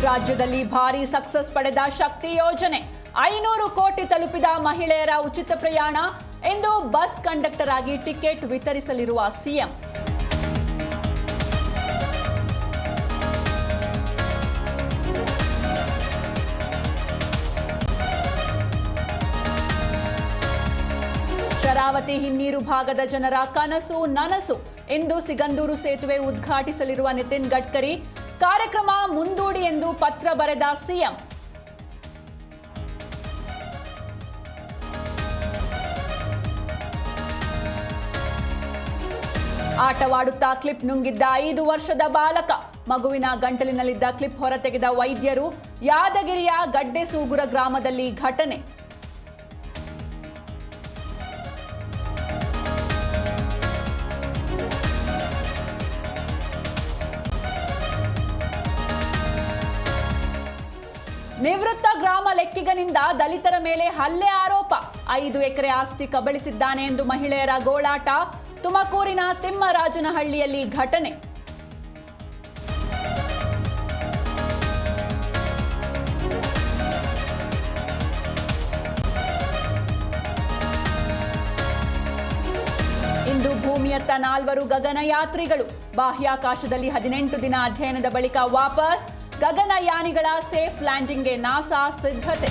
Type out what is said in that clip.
ರಾಜ್ಯದಲ್ಲಿ ಭಾರಿ ಸಕ್ಸಸ್ ಪಡೆದ ಶಕ್ತಿ ಯೋಜನೆ 500 ಕೋಟಿ ತಲುಪಿದ ಮಹಿಳೆಯರ ಉಚಿತ ಪ್ರಯಾಣ ಎಂದು ಬಸ್ ಕಂಡಕ್ಟರ್ ಆಗಿ ಟಿಕೆಟ್ ವಿತರಿಸಲಿರುವ ಸಿಎಂ. ಶರಾವತಿ ಹಿನ್ನೀರು ಭಾಗದ ಜನರ ಕನಸು ನನಸು ಎಂದು ಸಿಗಂದೂರು ಸೇತುವೆ ಉದ್ಘಾಟಿಸಲಿರುವ ನಿತಿನ್ ಗಡ್ಕರಿ. ಕಾರ್ಯಕ್ರಮ ಮುಂದೂಡಿ ಎಂದು ಪತ್ರ ಬರೆದ ಸಿಎಂ. ಆಟವಾಡುತ್ತಾ ಕ್ಲಿಪ್ ನುಂಗಿದ್ದ 5 ವರ್ಷದ ಬಾಲಕ. ಮಗುವಿನ ಗಂಟಲಿನಲ್ಲಿದ್ದ ಕ್ಲಿಪ್ ಹೊರತೆಗೆದ ವೈದ್ಯರು. ಯಾದಗಿರಿಯ ಗಡ್ಡೆಸೂಗುರ ಗ್ರಾಮದಲ್ಲಿ ಘಟನೆ. ನಿವೃತ್ತ ಗ್ರಾಮ ಲೆಕ್ಕಿಗನಿಂದ ದಲಿತರ ಮೇಲೆ ಹಲ್ಲೆ ಆರೋಪ. 5 ಎಕರೆ ಆಸ್ತಿ ಕಬಳಿಸಿದ್ದಾನೆ ಎಂದು ಮಹಿಳೆಯರ ಗೋಳಾಟ. ತುಮಕೂರಿನ ತಿಮ್ಮರಾಜನಹಳ್ಳಿಯಲ್ಲಿ ಘಟನೆ. ಇಂದು ಭೂಮಿಯತ್ತ 4 ಗಗನಯಾತ್ರಿಗಳು. ಬಾಹ್ಯಾಕಾಶದಲ್ಲಿ 18 ದಿನ ಅಧ್ಯಯನದ ಬಳಿಕ ವಾಪಸ್. ಗಗನಯಾನಿಗಳ ಸೇಫ್ ಲ್ಯಾಂಡಿಂಗ್ಗೆ ನಾಸಾ ಸಿದ್ಧತೆ.